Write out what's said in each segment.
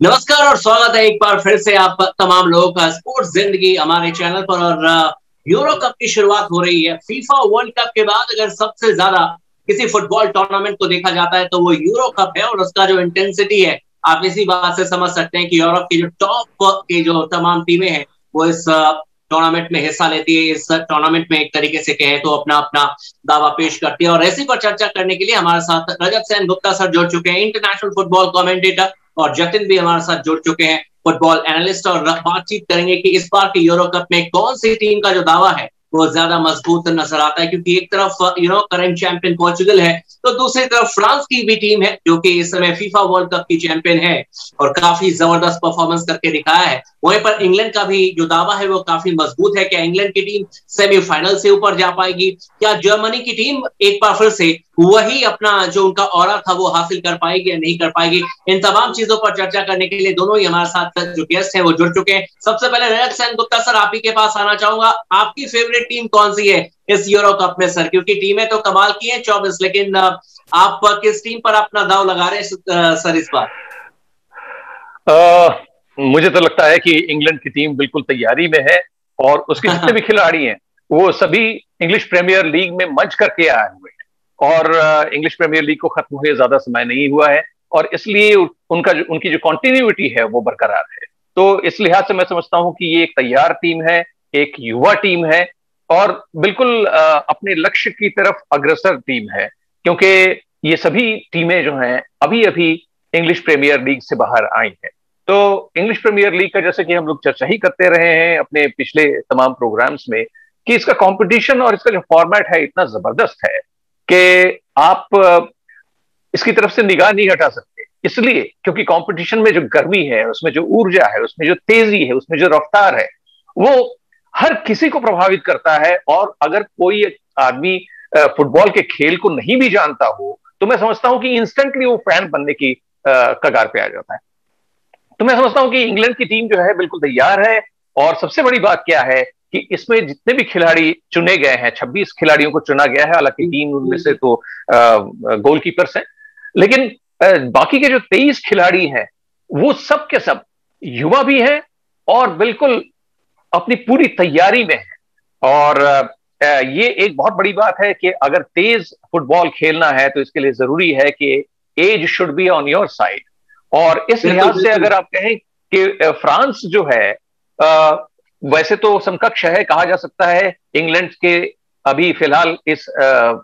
नमस्कार और स्वागत है एक बार फिर से आप तमाम लोगों का स्पोर्ट्स जिंदगी हमारे चैनल पर। और यूरो कप की शुरुआत हो रही है। फीफा वर्ल्ड कप के बाद अगर सबसे ज्यादा किसी फुटबॉल टूर्नामेंट को देखा जाता है तो वो यूरो कप है। और उसका जो इंटेंसिटी है आप इसी बात से समझ सकते हैं कि यूरोप की जो टॉप की जो तमाम टीमें हैं वो इस टूर्नामेंट में हिस्सा लेती है। इस टूर्नामेंट में एक तरीके से कहें तो अपना अपना दावा पेश करती है। और इसी पर चर्चा करने के लिए हमारे साथ रजत सेन गुप्ता सर जुड़ चुके हैं, इंटरनेशनल फुटबॉल कमेंटेटर। और जतिन भी हमारे साथ जुड़ चुके हैं, फुटबॉल एनालिस्ट। और बातचीत करेंगे कि इस बार की यूरो कप में कौन सी टीम का जो दावा है वो ज्यादा मजबूत नजर आता है। क्योंकि एक तरफ करंट चैंपियन पोर्चुगल है तो दूसरी तरफ फ्रांस की भी टीम है जो कि इस समय फीफा वर्ल्ड कप की चैंपियन है और काफी जबरदस्त परफॉर्मेंस करके दिखाया है। वहीं पर इंग्लैंड का भी जो दावा है वो काफी मजबूत है। क्या इंग्लैंड की टीम सेमीफाइनल से ऊपर जा पाएगी? क्या जर्मनी की टीम एक बार फिर से वही अपना जो उनका ऑरा था वो हासिल कर पाएगी या नहीं कर पाएगी? इन तमाम चीजों पर चर्चा करने के लिए दोनों ही हमारे साथ जो गेस्ट हैं वो जुड़ चुके हैं। सबसे पहले रजत सेन गुप्ता सर, आप ही के पास आना चाहूंगा। आपकी फेवरेट टीम कौन सी है इस यूरो कप में सर? क्योंकि टीमें तो कमाल की हैं 24, लेकिन आप किस टीम पर अपना दाव लगा रहे हैं सर इस बार? मुझे तो लगता है कि इंग्लैंड की टीम बिल्कुल तैयारी में है और उसके जितने भी खिलाड़ी हैं वो सभी इंग्लिश प्रीमियर लीग में मंच करके आए हुए हैं। और इंग्लिश प्रीमियर लीग को खत्म हुए ज्यादा समय नहीं हुआ है और इसलिए उनकी जो कॉन्टिन्यूटी है वो बरकरार है। तो इस लिहाज से मैं समझता हूं कि ये एक तैयार टीम है, एक युवा टीम है और बिल्कुल अपने लक्ष्य की तरफ अग्रसर टीम है। क्योंकि ये सभी टीमें जो हैं अभी अभी इंग्लिश प्रीमियर लीग से बाहर आई हैं। तो इंग्लिश प्रीमियर लीग का जैसे कि हम लोग चर्चा ही करते रहे हैं अपने पिछले तमाम प्रोग्राम्स में कि इसका कंपटीशन और इसका जो फॉर्मेट है इतना जबरदस्त है कि आप इसकी तरफ से निगाह नहीं हटा सकते। इसलिए क्योंकि कंपटीशन में जो गर्मी है, उसमें जो ऊर्जा है, उसमें जो तेजी है, उसमें जो रफ्तार है, वो हर किसी को प्रभावित करता है। और अगर कोई आदमी फुटबॉल के खेल को नहीं भी जानता हो तो मैं समझता हूं कि इंस्टेंटली वो फैन बनने की कगार पे आ जाता है। तो मैं समझता हूं कि इंग्लैंड की टीम जो है बिल्कुल तैयार है। और सबसे बड़ी बात क्या है कि इसमें जितने भी खिलाड़ी चुने गए हैं, 26 खिलाड़ियों को चुना गया है, हालांकि 3 उनमें से तो गोलकीपर्स हैं, लेकिन बाकी के जो 23 खिलाड़ी हैं वो सब के सब युवा भी हैं और बिल्कुल अपनी पूरी तैयारी में है। और ये एक बहुत बड़ी बात है कि अगर तेज फुटबॉल खेलना है तो इसके लिए जरूरी है कि age should be on your side. और इस बिल्कुल लिहाज से बिल्कुल। अगर आप कहें कि फ्रांस जो है वैसे तो समकक्ष है, कहा जा सकता है इंग्लैंड के अभी फिलहाल इस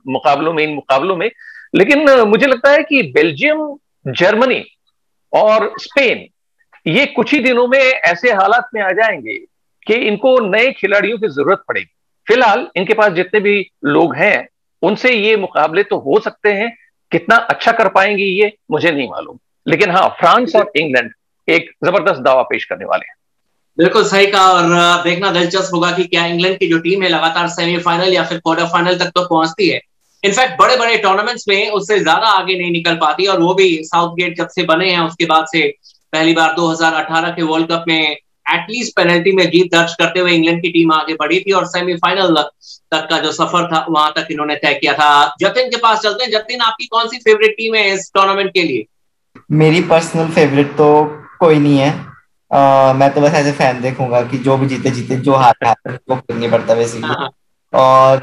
मुकाबलों में, इन मुकाबलों में। लेकिन मुझे लगता है कि बेल्जियम, जर्मनी और स्पेन ये कुछ ही दिनों में ऐसे हालात में आ जाएंगे कि इनको नए खिलाड़ियों की जरूरत पड़ेगी। फिलहाल इनके पास जितने भी लोग हैं उनसे ये मुकाबले तो हो सकते हैं, कितना अच्छा कर पाएंगे ये मुझे नहीं मालूम। लेकिन हाँ, फ्रांस और इंग्लैंड एक जबरदस्त दावा पेश करने वाले हैं। बिल्कुल सही कहा। और देखना दिलचस्प होगा कि क्या इंग्लैंड की जो टीम है लगातार सेमीफाइनल या फिर क्वार्टर फाइनल तक तो पहुंचती है। इनफैक्ट बड़े बड़े टूर्नामेंट्स में उससे ज्यादा आगे नहीं निकल पाती। और वो भी साउथगेट जब से बने हैं उसके बाद से पहली बार 2018 के वर्ल्ड कप में एटलीस्ट पेनल्टी में जीत दर्ज करते हुए इंग्लैंड की टीम आगे बढ़ी थी और सेमीफाइनल तक का जो सफर था वहां तक इन्होंने तय किया था। जतिन के पास चलते हैं। जतिन, आपकी कौन सी फेवरेट टीम है इस टूर्नामेंट के लिए? मेरी पर्सनल फेवरेट तो कोई नहीं है। मैं तो बस ऐसे फैन देखूंगा कि जो भी जीते जीते, जो हारे हारे, वो फर्क नहीं पड़ता बेसिकली। हाँ हाँ। और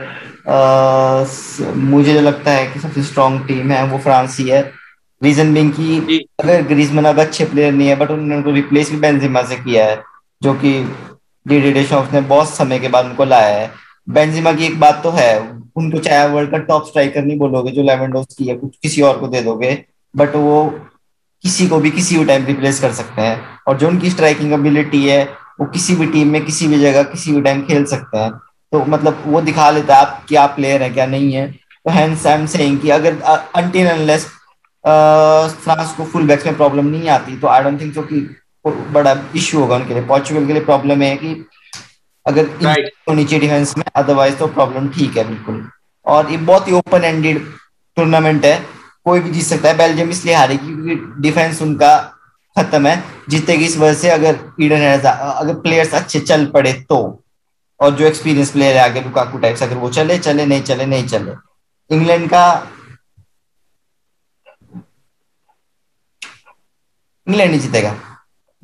मुझे जो लगता है कि सबसे स्ट्रांग टीम है वो फ्रांस ही है। रीजन बिंग कि जी। अगर ग्रीजमान अब अच्छे प्लेयर नहीं है बट उन्होंने उनको रिप्लेस भी बेंजेमा से किया है, जो कि डिडिer डेशॉम्स ने बहुत समय के बाद उनको लाया है। बेंजेमा की एक बात तो है, उनको चाहे वर्ल्ड का टॉप स्ट्राइकर नहीं बोलोगे जो लेवेंडोव्स्की है, कुछ किसी और को दे दोगे, बट वो किसी को भी किसी भी टाइम रिप्लेस कर सकते हैं। और जो उनकी स्ट्राइकिंग एबिलिटी है, वो किसी भी टीम में किसी भी जगह किसी भी टाइम खेल सकते हैं। तो मतलब वो दिखा लेता है आप क्या प्लेयर है क्या नहीं है। तो हैंस आई एम सेइंग कि अगर अनटिल अनलेस फ्रांस को फुल बैक्स में प्रॉब्लम नहीं आती तो आई डोंट थिंक सो कि बड़ा इश्यू होगा उनके लिए। पोर्चुगल के लिए प्रॉब्लम है कि अगर राइट। होनी चाहिए डिफेंस में, अदरवाइज तो प्रॉब्लम ठीक है बिल्कुल। और ये बहुत ही ओपन एंडेड टूर्नामेंट है, कोई भी जीत सकता है। बेल्जियम इसलिए हारेगी क्योंकि डिफेंस उनका खत्म है। जीतेगी इस वजह से अगर ईडन अगर प्लेयर्स अच्छे चल पड़े तो, और जो एक्सपीरियंस प्लेयर है आगे लुकाकू टाइप्स, अगर वो चले चले, नहीं चले नहीं चले। इंग्लैंड का, इंग्लैंड ही जीतेगा।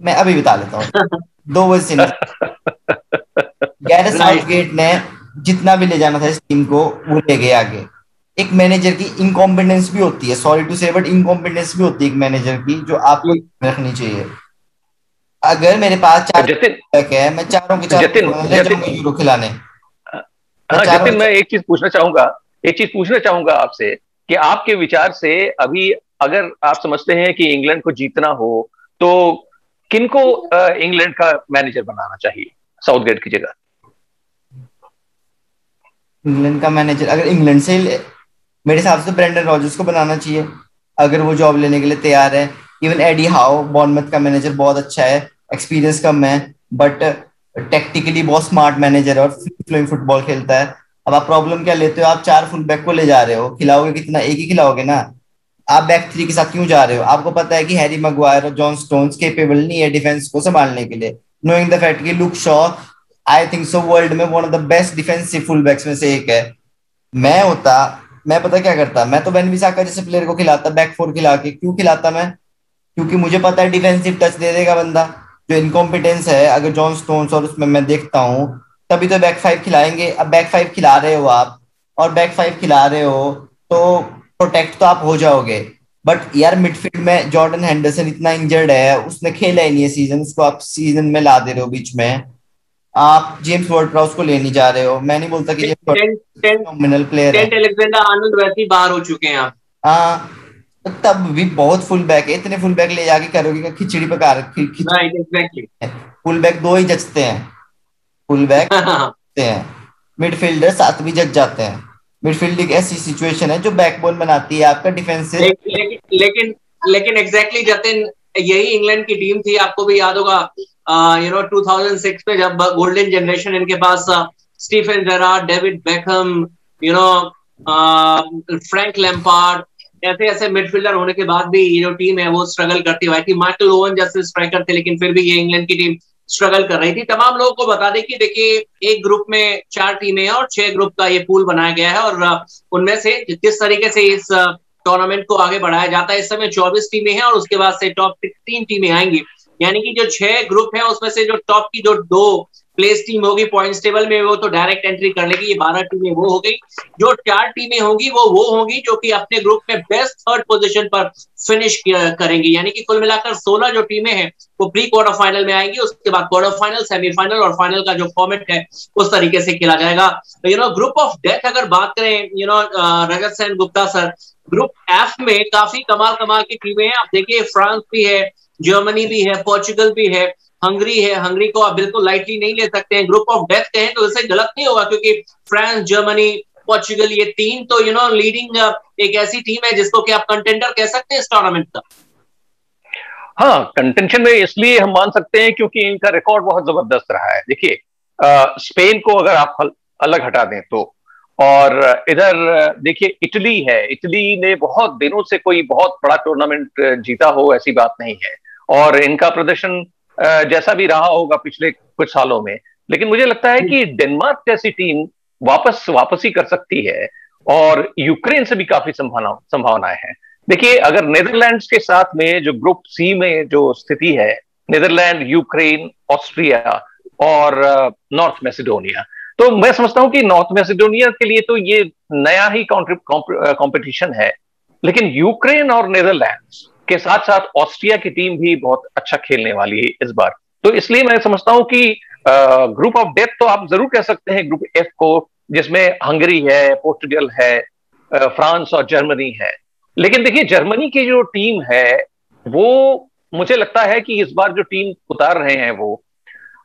मैं अभी बता लेता हूँ। 2 वजह से नहीं। Gareth right. साउथगेट ने जितना भी ले जाना था इस टीम को वो ले गए आगे। एक मैनेजर की इनकॉम्पिटेंस भी होती है, सॉरी टू से बट इनकॉम्पिटेंस भी होती है एक मैनेजर की, जो आपको रखनी चाहिए। अगर मेरे पास 4 जतिन बैक है, मैं चारों के जतिन चारों ले जतिन जाऊंगा यूरो खिलाने। मैं हाँ चारों जतिन, मैं एक चीज पूछना चाहूंगा आपसे कि आपके विचार से अभी अगर आप समझते हैं कि इंग्लैंड को जीतना हो तो किनको इंग्लैंड का मैनेजर बनाना चाहिए साउथगेट की जगह? इंग्लैंड का मैनेजर अगर इंग्लैंड से मेरे हिसाब से ब्रेंडन रॉजर्स को बनाना चाहिए, अगर वो जॉब लेने के लिए तैयार है। इवन एडी हाउ बॉर्नमथ का मैनेजर बहुत अच्छा है, एक्सपीरियंस कम है बट टेक्टिकली बहुत स्मार्ट मैनेजर है और फ्री फ्लोइंग फुटबॉल खेलता है। अब आप प्रॉब्लम क्या लेते हो, आप 4 फुल बैक को ले जा रहे हो, खिलाओगे कितना, एक ही खिलाओगे ना। आप बैक थ्री के साथ क्यों जा रहे हो? आपको पता है कि हैरी मैगवायर और जॉन स्टोन्स केपेबल नहीं है डिफेंस को संभालने के लिए, नोइंग द फैक्ट कि Luke Shaw I think so world में one of the best defensive full backs में से एक है। मैं होता, मैं पता क्या करता, मैं तो बेन विसाका जैसे प्लेयर को खिलाता बैक फोर खिला के। क्यों खिलाता मैं? क्योंकि मुझे पता है डिफेंसिव टच दे देगा बंदा। जो इनकॉम्पिटेंस है अगर जॉन स्टोन्स और उसमें मैं देखता हूँ, तभी तो बैक फाइव खिलाएंगे। अब बैक फाइव खिला रहे हो आप, और बैक फाइव खिला रहे हो तो प्रोटेक्ट तो आप हो जाओगे। बट यार मिडफील्ड में जॉर्डन हेंडरसन इतना इंजर्ड है, उसने खेला ही नहीं है सीजन, उसको आप सीजन में ला दे रहे हो बीच में। आप जेम्स वर्ड प्राउस को ले नहीं जा रहे हो। मैं नहीं बोलता कि James tent tent nominal player है। टेंट एलेक्जेंडर आर्नल्ड वैसे ही बाहर हो चुके हैं आप। हाँ, तो तब भी बहुत फुल बैक है, इतने फुल बैक ले जाके करोगे क्या? खिचड़ी पका रखी खिचड़ी। Right, exactly. फुल बैक दो ही जचते हैं, फुल बैक जचते हैं। मिडफील्डर साथ भी जच जाते हैं। मिडफील्ड एक ऐसी सिचुएशन है जो बैकबोन बनाती है आपका डिफेंसिव। लेकिन लेकिन लेकिन एग्जैक्टली जतिन, यही इंग्लैंड की टीम थी, आपको भी याद होगा 2006 में जब गोल्डन जनरेशन इनके पास Steven Gerrard, David Beckham, you know Frank Lampard, ऐसे ऐसे मिडफील्डर होने के बाद भी ये जो टीम है वो स्ट्रगल करती हुई थी। माइकल ओवन जैसे स्ट्राइकर थे, लेकिन फिर भी ये इंग्लैंड की टीम स्ट्रगल कर रही थी। तमाम लोगों को बता दें कि देखिए, एक ग्रुप में 4 टीमें हैं और 6 ग्रुप का ये पूल बनाया गया है, और उनमें से किस तरीके से इस टूर्नामेंट को आगे बढ़ाया जाता है। इस समय 24 टीमें हैं और उसके बाद से टॉप 16 टीमें आएंगी, यानी कि जो 6 ग्रुप है उसमें से जो टॉप की जो 2 प्लेस टीम होगी पॉइंट्स टेबल में, वो तो डायरेक्ट एंट्री कर लेगी, ये 12 टीमें वो हो गई। जो 4 टीमें होंगी वो होंगी जो कि अपने ग्रुप में बेस्ट थर्ड पोजीशन पर फिनिश करेंगी, यानी कि कुल मिलाकर 16 जो टीमें हैं वो प्री क्वार्टर फाइनल में आएंगी। उसके बाद क्वार्टर फाइनल, सेमीफाइनल और फाइनल का जो फॉर्मेट है उस तरीके से खेला जाएगा। ग्रुप ऑफ डेथ अगर बात करें Rajat Sen Gupta sir, group F में काफी कमाल कमाल की टीमें हैं। आप देखिए, फ्रांस भी है, जर्मनी भी है, पोर्चुगल भी है, हंगरी है। हंगरी को आप बिल्कुल लाइटली नहीं ले सकते हैं। ग्रुप ऑफ डेथ कहें तो इसे गलत नहीं होगा, क्योंकि फ्रांस, जर्मनी, पोर्चुगल, ये 3 तो लीडिंग एक ऐसी टीम है जिसको कि आप कंटेंडर कह सकते हैं इस टूर्नामेंट का। हाँ, कंटेंशन में इसलिए हम मान सकते हैं क्योंकि इनका रिकॉर्ड बहुत जबरदस्त रहा है। देखिए, स्पेन को अगर आप अलग हटा दें तो, और इधर देखिए इटली है। इटली ने बहुत दिनों से कोई बहुत बड़ा टूर्नामेंट जीता हो ऐसी बात नहीं है, और इनका प्रदर्शन जैसा भी रहा होगा पिछले कुछ सालों में। लेकिन मुझे लगता है कि डेनमार्क जैसी टीम वापसी कर सकती है, और यूक्रेन से भी काफी संभावनाएं हैं। देखिए, अगर नेदरलैंड्स के साथ में जो ग्रुप सी में जो स्थिति है, नेदरलैंड, यूक्रेन, ऑस्ट्रिया और नॉर्थ मैसेडोनिया, तो मैं समझता हूं कि नॉर्थ मैसेडोनिया के लिए तो ये नया ही कंपटीशन है। लेकिन यूक्रेन और नेदरलैंड्स के साथ साथ ऑस्ट्रिया की टीम भी बहुत अच्छा खेलने वाली है इस बार। तो इसलिए मैं समझता हूं कि ग्रुप ऑफ डेथ तो आप जरूर कह सकते हैं ग्रुप एफ को, जिसमें हंगरी है, पोर्टुगल है, फ्रांस और जर्मनी है। लेकिन देखिए, जर्मनी की जो टीम है वो, मुझे लगता है कि इस बार जो टीम उतार रहे हैं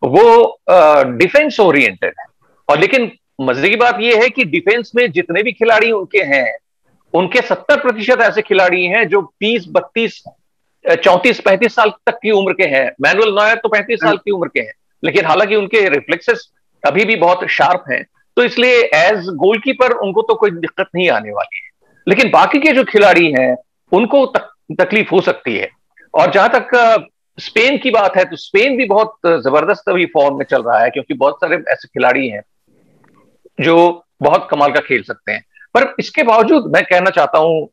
वो डिफेंस ओरिएंटेड है। और लेकिन मजे की बात यह है कि डिफेंस में जितने भी खिलाड़ी उनके हैं, उनके 70% ऐसे खिलाड़ी हैं जो 30, 32, 34, 35 साल तक की उम्र के हैं। मैनुअल नॉयर तो 35 साल की उम्र के हैं, लेकिन हालांकि उनके रिफ्लेक्सेस अभी भी बहुत शार्प हैं, तो इसलिए एज गोलकीपर उनको तो कोई दिक्कत नहीं आने वाली है। लेकिन बाकी के जो खिलाड़ी हैं उनको तकलीफ हो सकती है। और जहां तक स्पेन की बात है, तो स्पेन भी बहुत जबरदस्त अभी फॉर्म में चल रहा है, क्योंकि बहुत सारे ऐसे खिलाड़ी हैं जो बहुत कमाल का खेल सकते हैं। पर इसके बावजूद मैं कहना चाहता हूं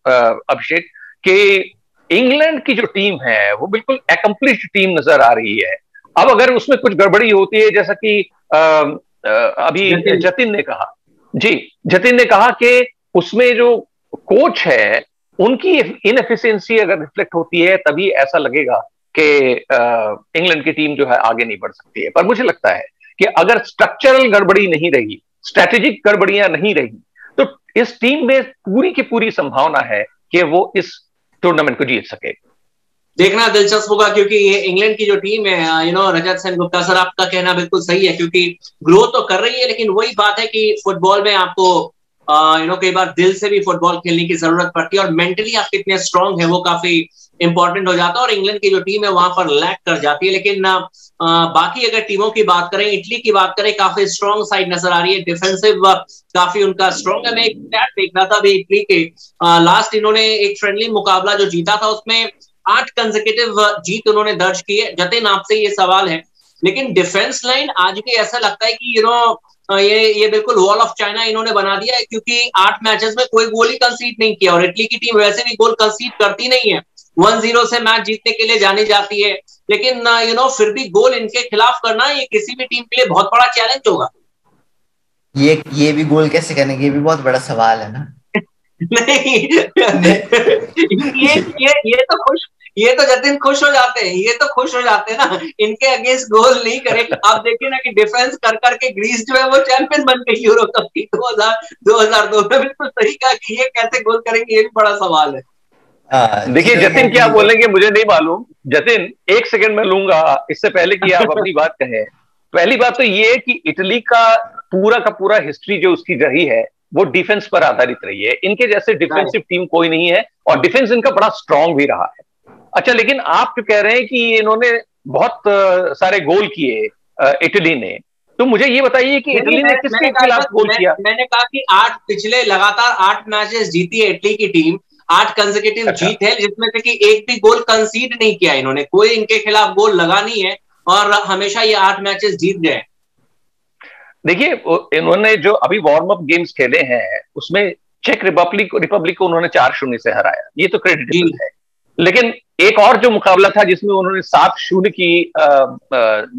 अभिषेक कि इंग्लैंड की जो टीम है वो बिल्कुल एकम्प्लिश्ड टीम नजर आ रही है। अब अगर उसमें कुछ गड़बड़ी होती है, जैसा कि अभी जतिन ने कहा, जी, जतिन ने कहा कि उसमें जो कोच है उनकी इनएफिशिएंसी अगर रिफ्लेक्ट होती है तभी ऐसा लगेगा कि इंग्लैंड की टीम जो है आगे नहीं बढ़ सकती है। पर मुझे लगता है कि अगर स्ट्रक्चरल गड़बड़ी नहीं रही, स्ट्रेटेजिक गड़बड़ियां नहीं रही, तो इस टीम में पूरी की पूरी संभावना है कि वो इस टूर्नामेंट को जीत सके। देखना दिलचस्प होगा, क्योंकि ये इंग्लैंड की जो टीम है, रजत सेन गुप्ता सर, आपका कहना बिल्कुल सही है, क्योंकि ग्रोथ तो कर रही है, लेकिन वही बात है कि फुटबॉल में आपको कई बार दिल से भी फुटबॉल खेलने की जरूरत पड़ती है, और मेंटली आप कितने स्ट्रांग है वो काफी इंपॉर्टेंट हो जाता है, और इंग्लैंड की जो टीम है वहां पर लैक कर जाती है। लेकिन बाकी अगर टीमों की बात करें, इटली की बात करें, काफी स्ट्रांग साइड नजर आ रही है, डिफेंसिव काफी उनका स्ट्रांग है। मैं एक स्टैट देख रहा था अभी इटली के, लास्ट इन्होंने एक फ्रेंडली मुकाबला जो जीता था उसमें 8 कंसेक्यूटिव जीत उन्होंने दर्ज की है। जतिन, आपसे ये सवाल है, लेकिन डिफेंस लाइन आज भी ऐसा लगता है कि ये बिल्कुल वॉल ऑफ चाइना इन्होंने बना दिया है, क्योंकि 8 मैचेस में कोई गोल ही कंसीड नहीं किया, और इटली की टीम वैसे भी गोल कंसीड करती नहीं है, 1-0 से मैच जीतने के लिए जानी जाती है, लेकिन फिर भी गोल इनके खिलाफ करना ये किसी भी टीम के लिए बहुत बड़ा चैलेंज होगा। ये भी गोल कैसे करेंगे, ये भी बहुत बड़ा सवाल है ना। नहीं, ये तो जतिन खुश हो जाते हैं, ये तो खुश हो जाते हैं ना, इनके अगेंस्ट गोल नहीं करे। आप देखिए ना कि डिफेंस कर करके ग्रीस जो है वो चैंपियन बन गई यूरो कप की 2002 में। बिल्कुल सही कहा कि ये कैसे गोल करेंगे, ये भी बड़ा सवाल है। देखिए जतिन क्या बोलेंगे मुझे नहीं मालूम। जतिन, 1 सेकंड में लूंगा इससे पहले कि आप अपनी बात कहें। पहली बात तो ये है कि इटली का पूरा हिस्ट्री जो उसकी रही है वो डिफेंस पर आधारित रही है। इनके जैसे डिफेंसिव टीम कोई नहीं है, और डिफेंस इनका बड़ा स्ट्रांग भी रहा है। अच्छा, लेकिन आप जो कह रहे हैं कि इन्होंने बहुत सारे गोल किए इटली ने, तो मुझे ये बताइए कि इटली ने किसके खिलाफ गोल किया? मैंने कहा कि पिछले लगातार 8 मैचेस जीती है इटली की टीम, 8 कंसेक्यूटिव जीत है, जिसमें से कि एक भी गोल कंसीड नहीं किया इन्होंने, कोई इनके खिलाफ गोल लगा नहीं है, और हमेशा ये 8 मैचेस जीत गए। देखिए, इन्होंने जो अभी वार्म अप गेम्स खेले हैं उसमें चेक रिपब्लिक को उन्होंने 4-0 से हराया, ये तो क्रेडिटेबल है। लेकिन एक और जो मुकाबला था जिसमें उन्होंने 7-0 की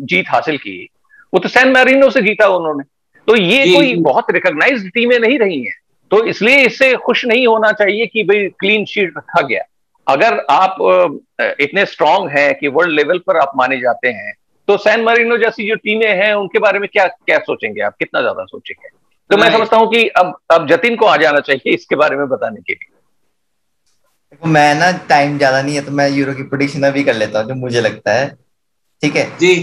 जीत हासिल की, वो तो सैन मैरिनो से जीता उन्होंने। तो ये कोई बहुत रिकॉग्नाइज्ड टीमें नहीं रही हैं, तो इसलिए इससे खुश नहीं होना चाहिए कि भाई क्लीन शीट रखा गया। अगर आप इतने स्ट्रांग हैं कि वर्ल्ड लेवल पर आप माने जाते हैं, तो सैन मैरिनो जैसी जो टीमें हैं उनके बारे में क्या क्या सोचेंगे आप, कितना ज्यादा सोचेंगे? तो मैं समझता हूं कि अब जतिन को आ जाना चाहिए इसके बारे में बताने के लिए। देखो, मैं ना टाइम ज्यादा नहीं है तो मैं यूरो की प्रेडिक्शन अभी कर लेता हूँ जो मुझे लगता है। ठीक है जी।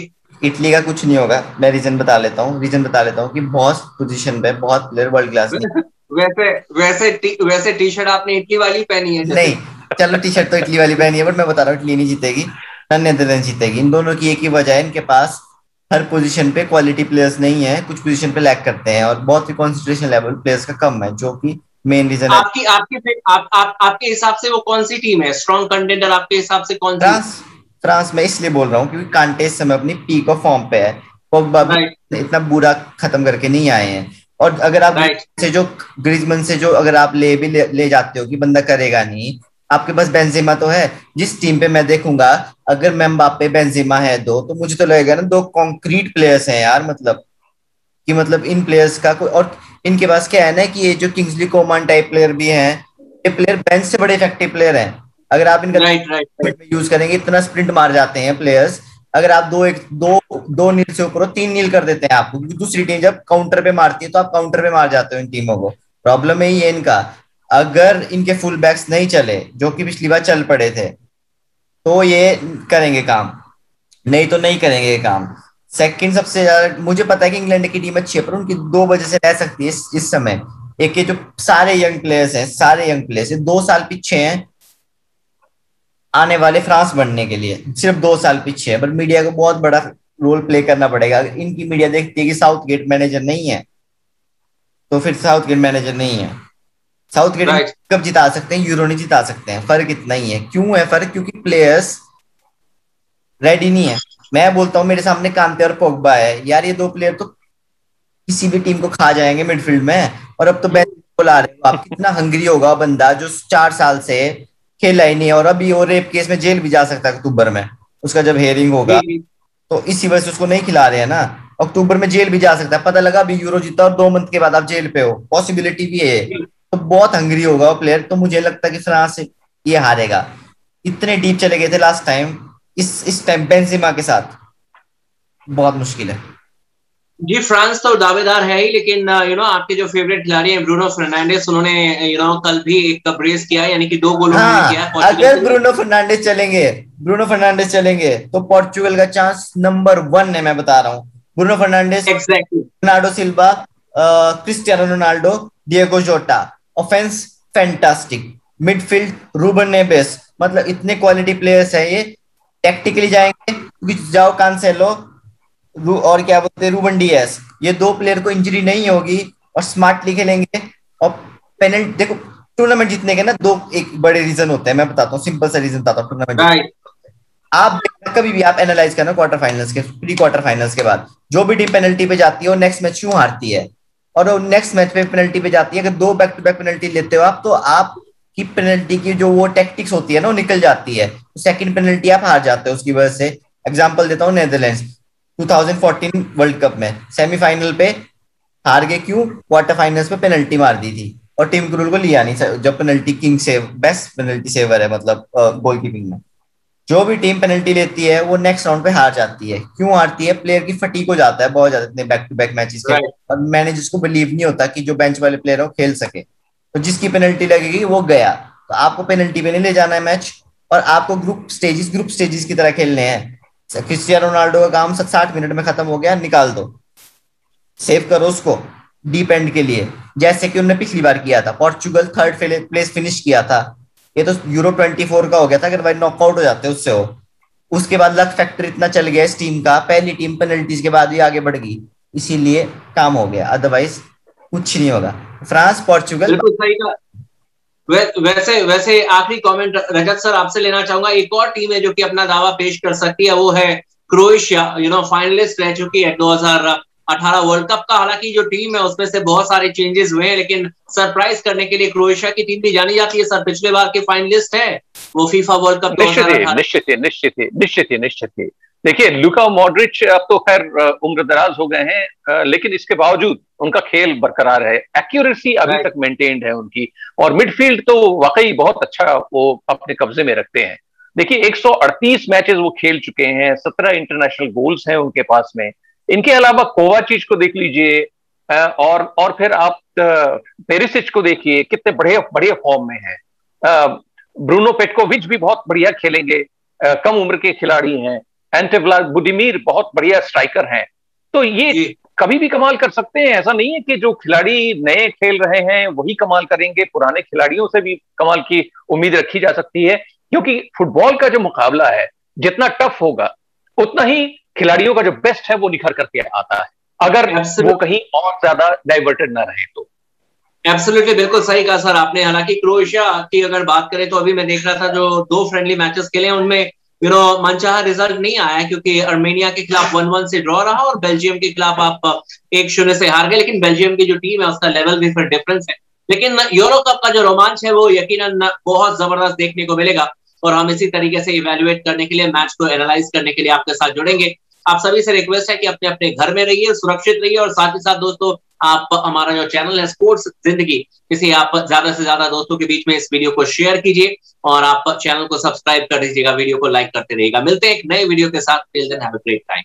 इटली का कुछ नहीं होगा, मैं रीजन बता लेता हूँ कि बहुत पोजीशन पे बहुत प्लेयर वर्ल्ड क्लास नहीं। वैसे टी शर्ट आपने इटली वाली पहनी है? नहीं, चलो टी शर्ट तो इटली वाली पहनी है, बट मैं बता रहा हूँ इटली नहीं जीतेगी ना नीदरलैंड जीतेगी। इन दोनों की एक ही वजह है, इनके पास हर पोजीशन पे क्वालिटी प्लेयर्स नहीं है, कुछ पोजीशन पे लैक करते हैं, और बहुत ही कंसंट्रेशन लेवल प्लेयर्स का कम है, जो कि मेन रीजन है। आपके हिसाब से वो कौन सी टीम है स्ट्रॉन्ग कंटेंडर आपके हिसाब से? कौन सी? फ्रांस मैं इसलिए बोल रहा हूँ क्योंकि कांटे इस समय अपनी पीक ऑफ फॉर्म पे है, पोग्बा भी इतना बुरा खत्म करके नहीं आए हैं, और अगर आप से जो ग्रीजमैन से जो अगर आप ले जाते हो कि बंदा करेगा नहीं, आपके पास बेंजेमा तो है। जिस टीम पे मैं देखूंगा अगर एम्बाप्पे बेंजेमा है दो, तो मुझे तो लगेगा ना दो कॉन्क्रीट प्लेयर्स हैं यार, मतलब इन प्लेयर्स का कोई, और इनके पास क्या है ना कि ये जो किंग्सली कोमान टाइप प्लेयर भी हैं, ये प्लेयर बेंच से बड़े इफेक्टिव प्लेयर हैं। अगर आप इनका यूज करेंगे, इतना स्प्रिंट मार जाते हैं प्लेयर्स, अगर आप 2 नील से ऊपर 3 नील कर देते हैं आपको, क्योंकि दूसरी टीम जब काउंटर पे मारती है तो आप काउंटर पे मार जाते हो इन टीमों को। प्रॉब्लम है ये इनका, अगर इनके फुल बैक्स नहीं चले जो कि पिछली बार चल पड़े थे, तो ये करेंगे काम, नहीं तो नहीं करेंगे काम। सेकंड सबसे ज्यादा मुझे पता है कि इंग्लैंड की टीम अच्छी है, पर उनकी 2 वजह से रह सकती है इस समय। एक ये जो सारे यंग प्लेयर्स हैं, 2 साल पीछे हैं आने वाले फ्रांस बनने के लिए, सिर्फ 2 साल पीछे है, पर मीडिया को बहुत बड़ा रोल प्ले करना पड़ेगा। इनकी मीडिया देखती है कि साउथगेट मैनेजर नहीं है, तो फिर साउथगेट मैनेजर नहीं है, साउथगेट कब जिता सकते हैं, यूरो नहीं जिता सकते हैं। फर्क इतना ही है। क्यों है फर्क? क्योंकि प्लेयर्स रेडी नहीं है। मैं बोलता हूँ मेरे सामने कांते और पोग्बा है यार, ये 2 प्लेयर तो किसी भी टीम को खा जाएंगे मिडफील्ड में, और अब तो बेंच को ला रहे हो आप। कितना हंग्री होगा बंदा जो 4 साल से खेला ही नहीं है, और अभी वो रेप केस में जेल भी जा सकता है अक्टूबर में, उसका जब हेयरिंग होगा। तो इसी वजह से उसको नहीं खिला रहे हैं ना, अक्टूबर में जेल भी जा सकता है, पता लगा अभी यूरो जीता और 2 मंथ के बाद आप जेल पे हो, पॉसिबिलिटी भी है। तो बहुत हंग्री होगा वो प्लेयर, तो मुझे लगता है कि फ्रांस ये हारेगा। इतने डीप चले गए थे लास्ट टाइम, इस टाइम बेंजेमा के साथ बहुत मुश्किल है। जी फ्रांस तो दावेदार है ही, लेकिन आपके जो फेवरेट खिलाड़ी हैं ब्रूनो फर्नांडिस, उन्होंने कल भी एक ब्रेस किया, यानी कि 2 गोल उन्होंने किया है। अगर ब्रूनो फर्नांडिस चलेंगे तो पोर्चुगल का चांस नंबर 1 है, मैं बता रहा हूँ। Bruno Fernandes, Bernardo Silva, Cristiano Ronaldo, Diego Jota. Offence fantastic, midfield Ruben Neves, मतलब इतने क्वालिटी प्लेयर्स हैं ये। टैक्टिकली जाएंगे क्योंकि जाओ कांसेलो और क्या बोलते हैं रूबन डियास, ये 2 प्लेयर को इंजरी नहीं होगी और स्मार्टली खेलेंगे। और पेनल्टी देखो, टूर्नामेंट जीतने के ना 2 एक बड़े रीजन होते हैं, मैं बताता हूँ, सिंपल सा रीजन बताता हूँ टूर्नामेंट। आप कभी भी आप एनालाइज करना क्वार्टर फाइनल्स के, प्री क्वार्टर फाइनल्स के बाद जो भी टीम पेनल्टी पे जाती है वो नेक्स्ट मैच क्यों हारती है, और वो नेक्स्ट मैच पे पेनल्टी पे जाती है। अगर 2 बैक टू बैक पेनल्टी लेते हो आप, तो आपकी पेनल्टी की जो वो टैक्टिक्स होती है ना वो निकल जाती है, सेकंड पेनल्टी आप हार जाते हो उसकी वजह से। एग्जांपल देता हूँ, नेदरलैंड्स 2014 वर्ल्ड कप में सेमीफाइनल पे हार गए, क्यों? क्वार्टर फाइनल्स पे पेनल्टी मार दी थी और टीम क्रूल को लिया नहीं, जब penalty king save, best penalty saver है मतलब गोलकीपिंग में। जो भी टीम पेनल्टी लेती है वो नेक्स्ट राउंड पे हार जाती है। क्यों हारती है? प्लेयर की फटीग हो जाता है बहुत ज्यादा इतने बैक टू बैक मैचेस के, और मैनेजर्स को बिलीव नहीं होता कि जो बेंच वाले प्लेयर है वो खेल सके, तो जिसकी पेनल्टी लगेगी वो गया। तो आपको पेनल्टी पे नहीं ले जाना है मैच, और आपको ग्रुप स्टेजेस की तरह खेलने हैं। क्रिस्टियानो रोनाल्डो का काम 60 मिनट में खत्म हो गया, निकाल दो, सेव करो उसको डीप एंड के लिए, जैसे कि उन्होंने पिछली बार किया था। पोर्चुगल 3rd प्लेस फिनिश किया था, ये तो यूरो 24 का हो गया था, अगर भाई नॉकआउट हो जाते उससे हो। उसके बाद लक फैक्टर इतना चल गया इस टीम का, पहली टीम पेनल्टीज के बाद भी आगे बढ़ गई, इसीलिए काम हो गया, अदरवाइज कुछ नहीं होगा। France Portugal. बिल्कुल सही कहा। वैसे आखिरी कमेंट रजत सर आपसे लेना चाहूंगा। एक और टीम है जो कि अपना दावा पेश कर सकती है, वो है क्रोएशिया। फाइनलिस्ट रह चुकी है 2018 वर्ल्ड कप का। हालांकि जो टीम है उसमें से बहुत सारे चेंजेस हुए हैं, लेकिन सरप्राइज करने के लिए क्रोएशिया की टीम भी जानी जाती है। सर पिछले बार के फाइनलिस्ट है वो फीफा वर्ल्ड कप 2018। निश्चित ही। देखिए, लुका मॉड्रिच अब तो खैर उम्र दराज हो गए हैं, लेकिन इसके बावजूद उनका खेल बरकरार है, एक्यूरेसी अभी तक मेंटेन्ड है उनकी, और मिडफील्ड तो वाकई बहुत अच्छा वो अपने कब्जे में रखते हैं। देखिए, 138 मैचेस वो खेल चुके हैं, 17 इंटरनेशनल गोल्स हैं उनके पास में। इनके अलावा कोवाचिच को देख लीजिए, और फिर आप पेरिसिच को देखिए, कितने बढ़िया फॉर्म में है। ब्रूनो पेटकोविच भी बहुत बढ़िया खेलेंगे, कम उम्र के खिलाड़ी हैं। एंटे बुडिमीर बहुत बढ़िया स्ट्राइकर हैं। तो ये कभी भी कमाल कर सकते हैं, ऐसा नहीं है कि जो खिलाड़ी नए खेल रहे हैं वही कमाल करेंगे, पुराने खिलाड़ियों से भी कमाल की उम्मीद रखी जा सकती है, क्योंकि फुटबॉल का जो मुकाबला है जितना टफ होगा उतना ही खिलाड़ियों का जो बेस्ट है वो निखर करके आता है, अगर वो कहीं और ज्यादा डाइवर्टेड ना रहे तो। एब्सोल्युटली, बिल्कुल सही कहा सर आपने। हालांकि क्रोएशिया की अगर बात करें तो अभी मैं देख रहा था जो 2 फ्रेंडली मैचेस खेले उनमें मनचाहा रिजल्ट नहीं आया, क्योंकि अर्मेनिया के खिलाफ 1-1 से ड्रॉ रहा और बेल्जियम के खिलाफ आप 1-0 से हार गए। लेकिन बेल्जियम की जो टीम है उसका लेवल भी फिर डिफरेंस है। लेकिन यूरो कप का जो रोमांच है वो यकीनन बहुत जबरदस्त देखने को मिलेगा, और हम इसी तरीके से इवेल्युएट करने के लिए, मैच को एनालाइज करने के लिए आपके साथ जुड़ेंगे। आप सभी से रिक्वेस्ट है कि अपने अपने घर में रहिए, सुरक्षित रहिए, और साथ ही साथ दोस्तों आप हमारा जो चैनल है स्पोर्ट्स जिंदगी, इसे आप ज्यादा से ज्यादा दोस्तों के बीच में इस वीडियो को शेयर कीजिए, और आप चैनल को सब्सक्राइब कर दीजिएगा, वीडियो को लाइक करते रहिएगा। मिलते हैं एक नए वीडियो के साथ। Till then have a great time.